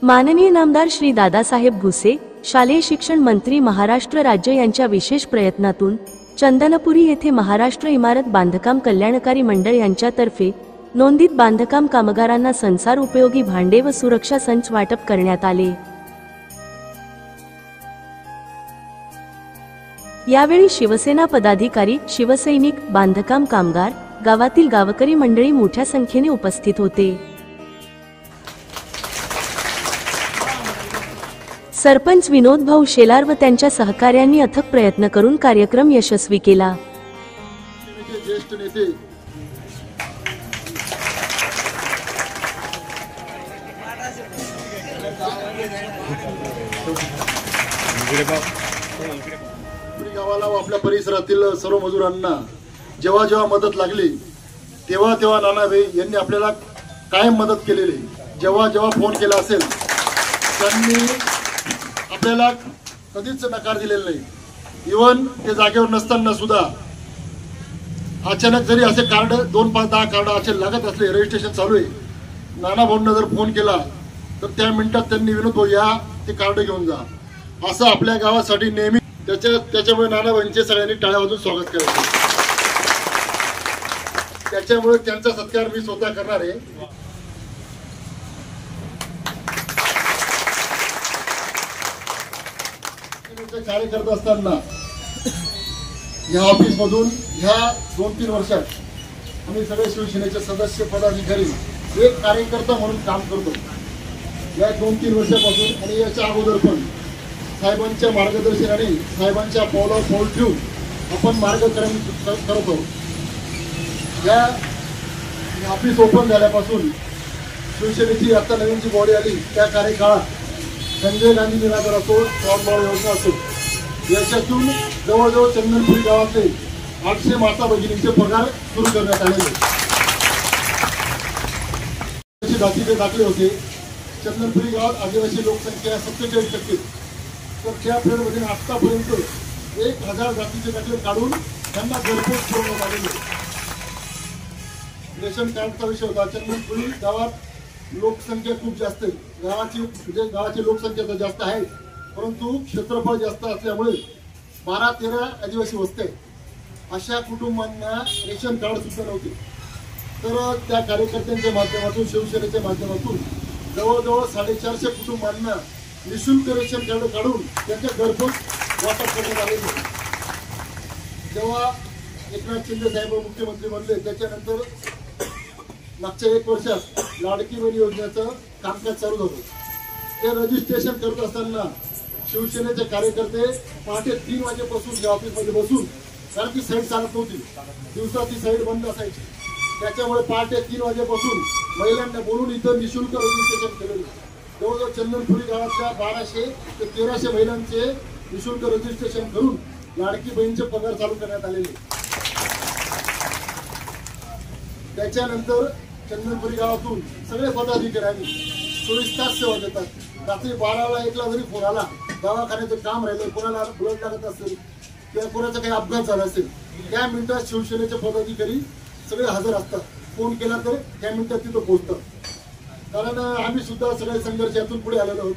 माननीय नामदार श्री दादासाहेब भुसे, शालेय शिक्षण मंत्री महाराष्ट्र राज्य यांच्या विशेष प्रयत्नातून चंदनपुरी येथे महाराष्ट्र इमारत बांधकाम कल्याणकारी मंडळ यांच्यातर्फे नोंदीत बांधकाम कामगारांना संसार उपयोगी भांडे व सुरक्षा संच वाटप करण्यात आले। यावेळी शिवसेना पदाधिकारी, शिवसैनिक, बांधकाम कामगार, गावातील गावकरी मंडळी मोठ्या संख्येने उपस्थित होते। सरपंच विनोद भाऊ शेलार व त्यांच्या सहकार्यांनी अथक प्रयत्न करून कार्यक्रम यशस्वी केला। ज्येष्ठ नेते गावाला व आपल्या परिसरातील सर्व मजुरांना जेव्हा जेव्हा मदत लागली तेव्हा तेव्हा नानाभाई यांनी आपल्याला कायम मदत केलेली। जेव्हा जेव्हा फोन केला असेल त्यांनी आपल्याला कधीच नकार दिलेला नाही। इवन ते जागेवर नसताना सुद्धा अचानक जरी असे कार्ड 2, 5, 10 कार्ड असे लागत असले, रजिस्ट्रेशन चालू आहे, नाना भाऊंना जर फोन केला तर त्या मिनिटात त्यांनी विनोद भाऊ या ते कार्ड घेऊन जा असं आपल्या गावासाठी नेहमी त्याच्यामुळे नाना भाऊंचे सगळ्यांनी टाळ्या वाजवून स्वागत करायचे। त्याच्यामुळे त्यांचा सत्कार मी स्वतः करणार आहे। कार्य करत असताना या ऑफिस मधून ह्या 2-3 वर्षात आम्ही सगळे शिवसेनेचे सदस्य, पदाधिकारी एक कार्यकर्ता म्हणून काम करतो। या 2-3 वर्षापासून आणि याच्या अगोदर पण साहेबांच्या मार्गदर्शनाने, साहेबांच्या पावलावर पाऊल ठेवून आपण मार्गक्रमण करत आहोत। या ऑफिस ओपन झाल्यापासून शिवसेनेची आता नवीन जी बॉडी आली त्या कार्यकाळात संजय गांधी निराधार असो, स्वावलंबन योजना असो, याच्यातून जवळजवळ चंदनपुरी गावातले 800 माता भगिनींचे पगार सुरू करण्यात आलेले। जातीचे दाखले होते। चंदनपुरी गावात आदिवासी लोकसंख्या 47%, तर त्या पिरियडमध्ये आतापर्यंत 1000 जातीचे दाखले काढून त्यांना घरपोच पुरवण्यात आलेले। रेशन कार्डचा विषय होता। चंदनपुरी गावात लोकसंख्या खूप जास्त आहे। गावाची लोकसंख्या तर जास्त आहे, परंतु क्षेत्रफळ जास्त असल्यामुळे 12-13 आदिवासी वस्त्या अशा कुटुंबांना रेशन कार्ड सुद्धा नव्हते। तर त्या कार्यकर्त्यांच्या माध्यमातून, शिवसेनेच्या माध्यमातून जवळजवळ 450 कुटुंबांना निःशुल्क रेशन कार्ड काढून त्यांच्या घरपोच वाटप करण्यात आलेले। जेव्हा एकनाथ शिंदे साहेब मुख्यमंत्री बनले त्याच्यानंतर मागच्या 1 वर्षात लाडकी बहीण योजनेचं कामकाज चालू झालं। ते रजिस्ट्रेशन करत असताना शिवसेनेचे कार्यकर्ते पहाटे 3 वाजेपासून या ऑफिसमध्ये बसून, कारण ती साईड चालत नव्हती, दिवसा ती साईड बंद असायची, त्याच्यामुळे पहाटे 3 वाजेपासून महिलांना बोलून इथं निःशुल्क रजिस्ट्रेशन केलेलं। जवळजवळ चंदनपुरी गावातल्या 1200 ते 1300 महिलांचे निःशुल्क रजिस्ट्रेशन करून लाडकी बहीणचे पगार चालू करण्यात आलेले। त्याच्यानंतर चंदनपुरी गावातून सगळे पदाधिकारी 24 तास सेवा देतात। रात्री 12ला 1ला जरी फोन आला, दवाखान्याचं काम राहिलं, कोणाला ब्लड लागत असेल किंवा कोणाचा काही अपघात झाला असेल, त्या मिनिटात शिवसेनेचे पदाधिकारी सगळे हजर असतात। फोन केला तर त्या मिनिटात तिथं पोहोचतात। कारण आम्ही सुद्धा सगळे संघर्षातून पुढे आलेलो आहोत।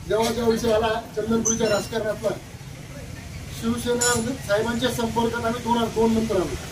जेव्हा विषय आला चंदनपुरीच्या राजकारणातला, शिवसेना साहेबांच्या संपर्कात आम्ही 2002 नंतर आलो।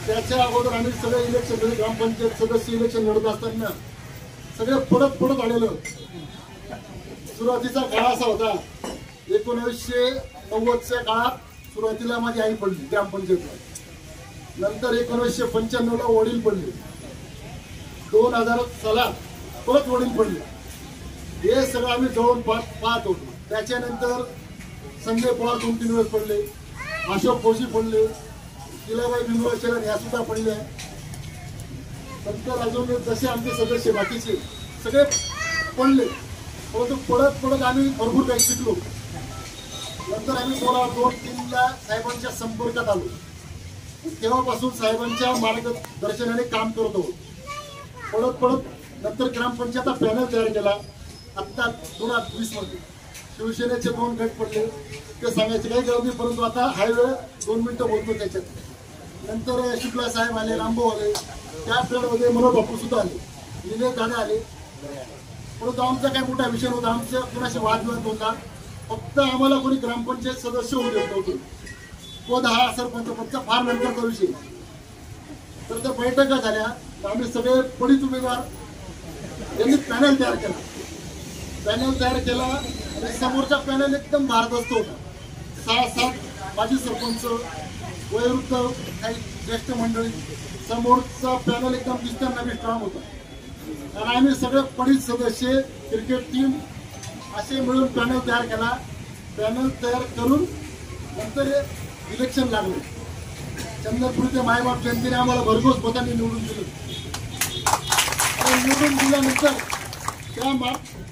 त्याच्या अगोदर आम्ही सगळे इलेक्शन, ग्रामपंचायत सदस्य इलेक्शन लढत असताना सगळे पडत आलेलो। सुरुवातीचा काळ असा होता, 1990च्या काळात सुरुवातीला माझी आई पडली ग्रामपंचायतला, नंतर 1995ला वडील पडले, 2000 सालात परत वडील पडले। हे सगळं आम्ही जवळून पाहत होतो। त्याच्यानंतर संजय पवार 2-3 वेळेस पडले, अशोक कोशी पडले, किलाबाई बिंदुराच्या ह्या सुद्धा पडल्या। नंतर अजून जसे आमचे सदस्य बाकीचे सगळे पडले, परंतु पडत आम्ही भरपूर काही शिकलो। नंतर आम्ही 2002-3ला साहेबांच्या संपर्कात आलो। तेव्हापासून साहेबांच्या मार्गदर्शनाने काम करत आहोत। पडत नंतर ग्रामपंचायतचा पॅनल तयार केला। आता 2020 मध्ये शिवसेनेचे 2 गट पडले, ते सांगायचे काही गरज नाही, परंतु आता हायवे 2 मिनिटं बोलतो त्याच्यात। नंतर शुक्ला साहेब आले, रामभाऊ आले, त्या पिरियडमध्ये मनोहर बापू सुद्धा आले, निलेश दादा आले, परंतु आमचा काही मोठा विषय नव्हता, आमचा कोणाशी वादविवाद नव्हता. फक्त आम्हाला कोणी ग्रामपंचायत सदस्य होऊ देत नव्हते. पद हा सरपंच पदचा फार नंतरचा विषय. तर त्या बैठका झाल्या, आम्ही सगळे पडीत उमेदवार यांनी पॅनल तयार केला आणि समोरचा पॅनल एकदम भारदस्त होता. 6-7 माजी सरपंच, वयोवृद्ध काही ज्येष्ठ मंडळी, समोरचा पॅनल एकदम दिसताना बी स्ट्रॉंग होता. आणि आम्ही सगळे पडीत सदस्य, क्रिकेट टीम असे मिळून पॅनल तयार केला. पॅनल तयार करून नंतर इलेक्शन लागले. चंद्रपूरचे मायबाप जनतेने आम्हाला भरघोस मतांनी निवडून दिलं. निवडून दिल्यानंतर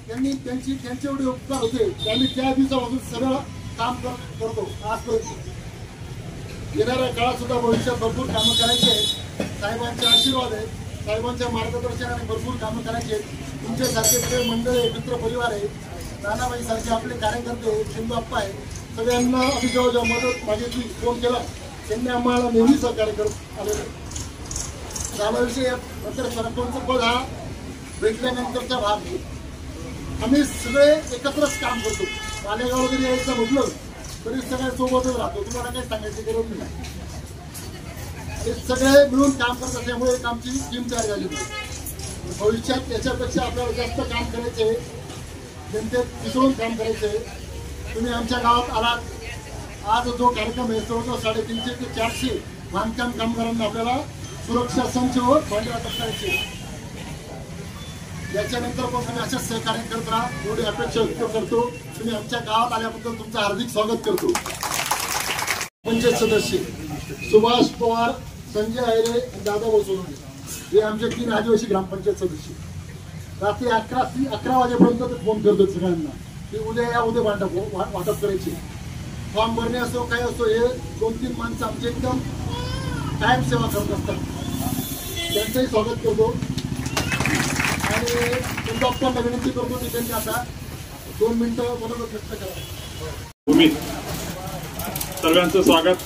त्यांनी त्यांचे एवढे उपकार होते की आम्ही त्या दिवसापासून सगळं काम करतो आजपर्यंत. येणाऱ्या काळात सुद्धा भविष्यात भरपूर कामं करायची आहेत. साहेबांचे आशीर्वाद आहे, साहेबांच्या मार्गदर्शनाने भरपूर कामं करायची आहेत. तुमच्यासारखे सगळे मंडळ आहे, मित्र परिवार आहे, नानाबाई सारखे आपले कार्यकर्ते, शिंदू आप्पा आहे, सगळ्यांना आम्ही जेव्हा मदत मागितली, फोन केला, त्यांनी आम्हाला नेहमी सहकार्य करत आलेलं. झाला विषय. नंतर सरपंच पद हा भेटल्यानंतरचा भाग आहे. आम्ही सगळे एकत्रच काम करतो. मालेगाव जरी यायचं म्हटलं तरी सगळे सोबतच राहतो. तुम्हाला काही सांगायची गरज नाही. हे सगळे मिळून काम करत असल्यामुळे एक आमची टीम तयार झाली. भविष्यात याच्यापेक्षा आपल्याला जास्त काम करायचे, जनतेत मिसळून काम करायचे. तुम्ही आमच्या गावात आलात. आज जो कार्यक्रम आहे जवळजवळ 350 ते 400 बांधकाम कामगारांना आपल्याला सुरक्षा संच व भांडवल करायचे. याच्यानंतर पण तुम्ही अशाच सहकार्य करत राहा एवढी अपेक्षा व्यक्त करतो. तुम्ही आमच्या गावात आल्याबद्दल तुमचं हार्दिक स्वागत करतो. पंचायत सदस्य सुभाष पवार, संजय आयरे आणि दादाभाऊ सोनवणे हे आमचे 3 आदिवासी ग्रामपंचायत सदस्य. रात्री 11 वाजेपर्यंत ते फोन करतो सगळ्यांना की उद्या या, उद्या वाटप करायचे. फॉर्म भरणे असो काय असो, हे 2-3 माणसं आमचे एकदम कायम सेवा करत असतात. त्यांचंही स्वागत करतो आणि त्यांचा आपण विनंती करतो की त्यांनी आता 2 मिनिटं बरोबर व्यक्त करा. सर्वांचं स्वागत.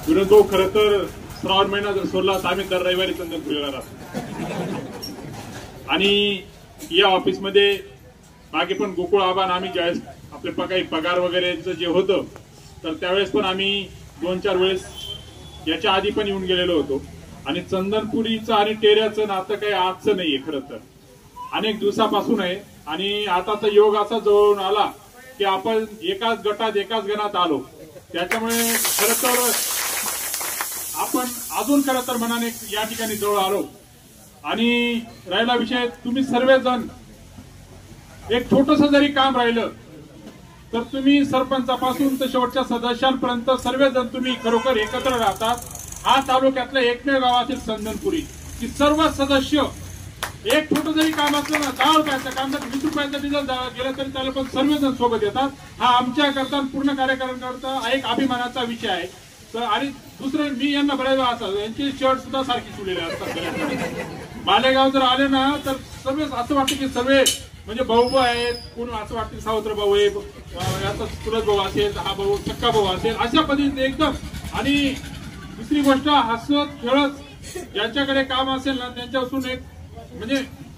विनोदो, खरं तर श्रावण महिना जर सोडला तर आम्ही दर रविवारी चंदनपुरीला राहतो. आणि या ऑफिसमध्ये मागे पण गोकुळ आबान आम्ही ज्यावेळेस आपले काही पगार वगैरेचं जे होतं तर त्यावेळेस पण आम्ही 2-4 वेळेस याच्या आधी पण येऊन गेलेलो होतो. आणि चंदनपुरीचं आणि टेऱ्याचं नातं काही आजचं नाहीये, खरं तर अनेक दिवसापासून आहे. आणि आता तर योग असा जवळून आला की आपण एकाच गटात एकाच गणात आलो. त्याच्यामुळे खरं तर आपण अजून खरं तर मनाने या ठिकाणी जवळ आलो. आणि राहिला विषय, तुम्ही सर्वजण एक छोटस जरी काम राहिलं तर तुम्ही सरपंचापासून तर शेवटच्या सदस्यांपर्यंत सर्वजण तुम्ही खरोखर एकत्र राहतात. हा तालुक्यातलं एकमेव गाव असेल चंदनपुरी की सर्व सदस्य एक छोटं जरी काम असलं ना, 10 रुपयाचं काम जर 20 रुपयाचं डिझेल गेलं तरी त्याला पण सर्वजण सोबत येतात. हा आमच्या करता पूर्ण कार्यकर्त्यांकरता एक अभिमानाचा विषय आहे. तर आणि दुसरं, मी यांना बऱ्याच वेळा असतात, यांची शर्ट सुद्धा सारखी शिवलेले असतात. मालेगाव जर आले ना तर सर्व असं वाटतं की सर्व म्हणजे भाऊ आहेत, कोण असं वाटतं सावत्र भाऊ आहे, याचा चुलत भाऊ असेल, हा भाऊ सक्का भाऊ असेल, अशा पद्धतीने एकदम. आणि दुसरी गोष्ट, हसत खेळत ज्यांच्याकडे काम असेल ना त्यांच्यापासून एक म्हणजे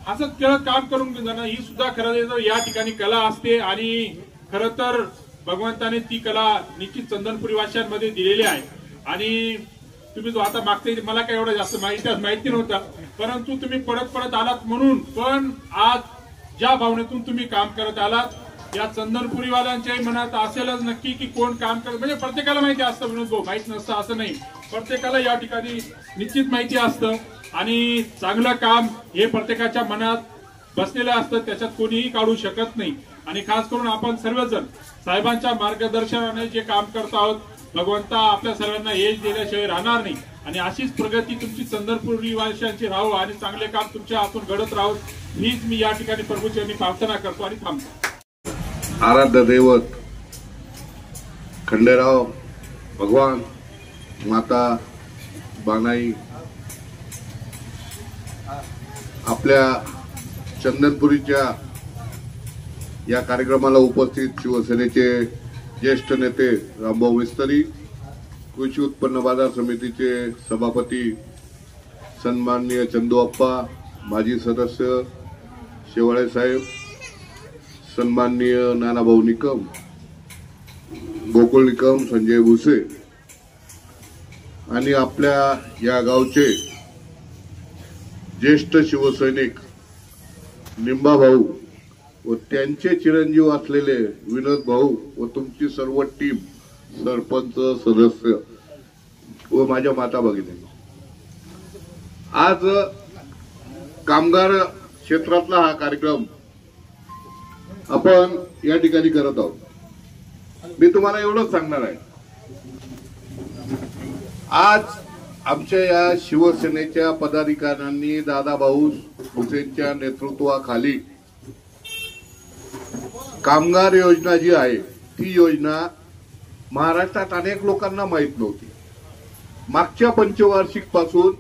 हसत खेळत काम करून जाणं ही सुद्धा खरं या ठिकाणी कला असते. आणि खरं तर भगवंताने ती कला निश्चित चंदनपुरी वासियांमध्ये दिलेली आहे. आणि तुम्ही जो आता मागते, मला काही एवढं जास्त माहिती नव्हता, परंतु तुम्ही परत आलात म्हणून पण आज ज्या भावनेतून तुम्ही काम करत आलात, या चंदनपुरीवाल्यांच्याही मनात असेलच नक्की की कोण काम करत. म्हणजे प्रत्येकाला माहिती असतं विनोद भाऊ, माहित नसतं असं नाही, प्रत्येकाला या ठिकाणी निश्चित माहिती असतं. आणि चांगलं काम हे प्रत्येकाच्या मनात बसलेलं असतं, त्याच्यात कोणीही काढू शकत नाही. आणि खास करून आपण सर्वजण साहेबांच्या मार्गदर्शनाने जे काम करत आहोत, भगवंता आपल्या सर्वांना यश दिल्याशिवाय राहणार नाही. आणि अशीच प्रगती तुमची चंदनपुरी वासियांची राहो आणि चांगले काम तुमच्या हातून घडत राहो, हीच मी या ठिकाणी प्रभूचरणी प्रार्थना करतो आणि थांबतो. आराध्य दैवत खंडेराव भगवान, माता बानाई आपल्या चंदनपुरीच्या या कार्यक्रमाला उपस्थित शिवसेनेचे ज्येष्ठ नेते रामभाऊ मिस्त्री, कृषी उत्पन्न बाजार समितीचे सभापती सन्माननीय चंदू अप्पा, माजी सदस्य शेवाळे साहेब, सन्माननीय नानाभाऊ निकम, गोकुळ निकम, संजय भुसे आणि आपल्या या गावचे ज्येष्ठ शिवसैनिक निंबा भाऊ व त्यांचे चिरंजीव असलेले विनोद भाऊ व तुमची सर्व टीम, सरपंच, सदस्य व माझ्या माता भगिनी, आज कामगार क्षेत्रातला हा कार्यक्रम आपण या ठिकाणी करत आहोत. मी तुम्हाला एवढंच सांगणार आहे, आज आमच्या या शिवसेनेच्या पदाधिकाऱ्यांनी दादाभाऊ भुसेंच्या नेतृत्वाखाली कामगार योजना जी आहे ती योजना महाराष्ट्रात अनेक लोकांना माहित नव्हती. मागच्या पंचवार्षिक पासून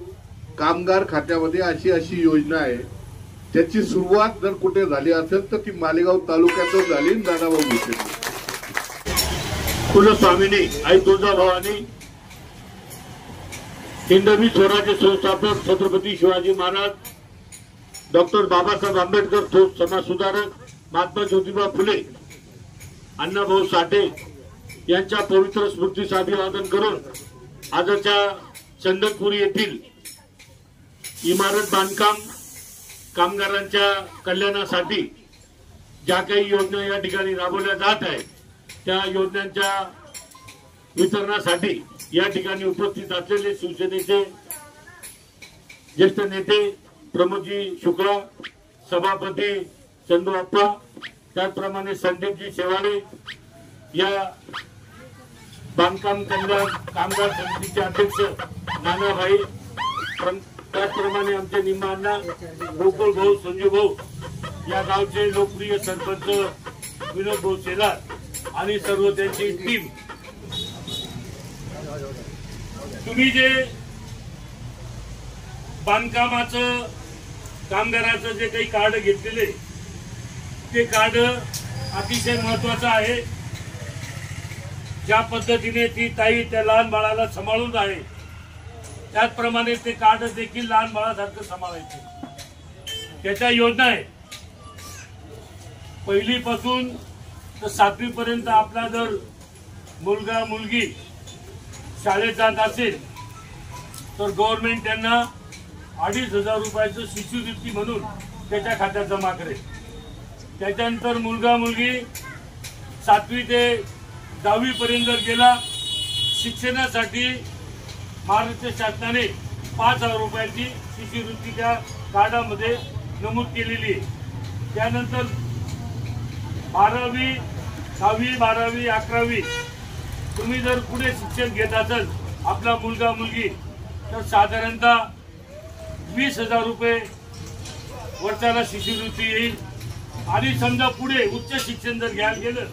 कामगार खात्यामध्ये अशी अशी योजना आहे, त्याची सुरुवात जर कुठे झाली असेल तर ती मालेगाव तालुक्यातच झाली. दादाभाऊ भुसे कुलस्वामिनी आई तुळजाभवानी, हिंदवी स्वराज्य संस्थापक छत्रपती शिवाजी महाराज, डॉक्टर बाबासाहेब आंबेडकर, ठोस समाज सुधारक महात्मा ज्योतिबा फुले, अण्णाभाऊ साठे यांच्या पवित्र स्मृतीस अभिवादन करून आजच्या चंदनपुरी येथील इमारत बांधकाम कामगारांच्या कल्याणासाठी ज्या काही योजना या ठिकाणी राबवल्या जात आहेत त्या योजनांच्या वितरणासाठी या ठिकाणी उपस्थित असलेले शिवसेनेचे ज्येष्ठ नेते प्रमोदजी शुक्ला, सभापती चंदूअप्पा, त्याचप्रमाणे संदीपजी शेवाळे, या बांधकाम कल्याण कामगार समितीचे अध्यक्ष नानाभाई, त्याचप्रमाणे आमचे निम्मा अण्णा, गोकुळ भाऊ, संजू भाऊ, या गावचे लोकप्रिय सरपंच विनोद भाऊ शेलार आणि सर्व त्यांची टीम. तुम्ही जे बांधकामाचं कामगाराचं जे काही कार्ड घेतलेले ते कार्ड अतिशय महत्वाचं आहे. ज्या पद्धतीने ती ताई त्या लहान बाळाला सांभाळून आहे त्याचप्रमाणे ते कार्ड देखील लहान बाळासारखं सांभाळायचे. त्याच्या योजना आहे पहिलीपासून तर 7वी पर्यंत आपला जर मुलगा मुलगी शाळेत जात असेल तर गव्हर्नमेंट त्यांना 2,500 रुपयाचं शिष्यवृत्ती म्हणून त्याच्या खात्यात जमा करेल. त्याच्यानंतर मुलगा मुलगी 7वी ते 10वी पर्यंत जर गेला, शिक्षणासाठी महाराष्ट्र शासनाने 5,000 रुपयाची शिष्यवृत्ती त्या कार्डामध्ये नमूद केलेली आहे. त्यानंतर 12वी, 10वी, 12वी, 11वी तुम्ही जर पुढे शिक्षण घेत असाल आपला मुलगा मुलगी तर साधारणतः 20,000 रुपये वर्षाला शिष्यवृत्ती येईल. आणि समजा पुढे उच्च शिक्षण जर घ्यायला गेलं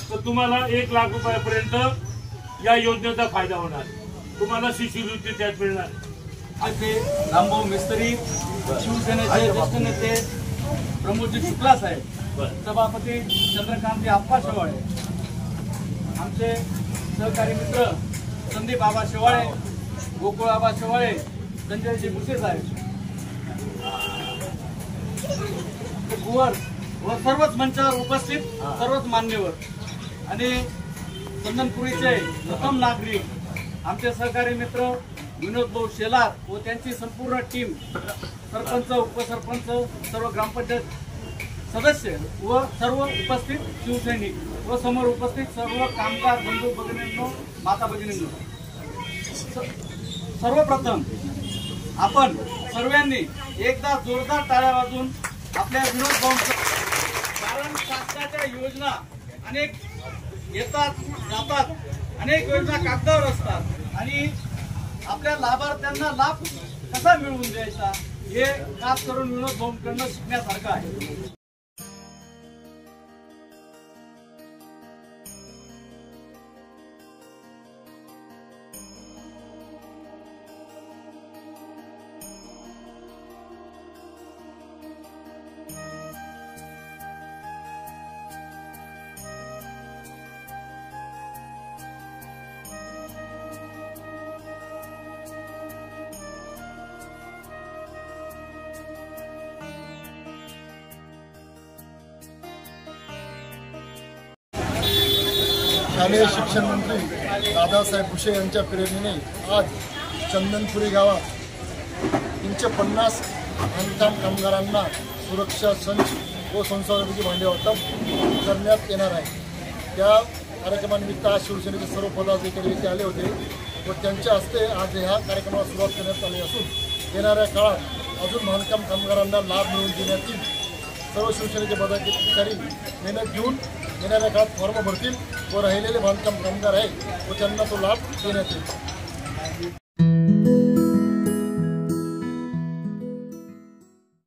तर तुम्हाला 1 लाख रुपयापर्यंत या योजनेचा फायदा होणार, तुम्हाला शिष्यवृत्ती त्यात मिळणार. आमचे रामभाऊ मिस्त्री, शिवसेनेचे ज्येष्ठ नेते प्रमोदजी शुक्ला साहेब, सभापती चंद्रकांत आप्पा शेवाळे, आमचे सहकारी मित्र संदीप आबा शेवाळे, गोकुळ आबा शेवाळे, संजयजी भुसे साहेब, कुवर व सर्वच मंचावर उपस्थित सर्वच मान्यवर आणि चंदनपुरीचे प्रथम नागरिक आमचे सहकारी मित्र विनोद भाऊ शेलार व त्यांची संपूर्ण टीम, सरपंच, उपसरपंच, सर्व ग्रामपंचायत सदस्य व सर्व उपस्थित शिवसैनिक व समोर उपस्थित सर्व कामगार बंधू भगिनींनो, माता भगिनींनो, सर्वप्रथम आपण सर्वांनी एकदा जोरदार टाळ्या वाजवून आपल्या विनोद भाऊंचं, कारण शासनाच्या योजना अनेक येतात जातात, अनेक योजना कागदावर असतात आणि आपल्या लाभार्थ्यांना लाभ कसा मिळवून द्यायचा हे खास करून विनोद भाऊंकडून शिकण्यासारखं आहे. शालेय शिक्षण मंत्री दादासाहेब भुसे यांच्या प्रेरणेने आज चंदनपुरी गावात 350 बांधकाम कामगारांना सुरक्षा संच व संसाधनाची भांडे वाटप करण्यात येणार आहे। त्या कार्यक्रमानिमित्त आज शिवसेनेचे सर्व पदाधिकारी येथे आले होते व त्यांच्या हस्ते आज ह्या कार्यक्रमाला सुरुवात करण्यात आली असून येणाऱ्या काळात अजून बांधकाम कामगारांना लाभ मिळवून देण्यात येईल। सर्व शिवसेनेचे पदाधिकारी मेहनत घेऊन येणाऱ्या काळात फॉर्म भरतील व राहिलेले बांधकाम कामगार आहे व त्यांना तो लाभ देण्यात येईल।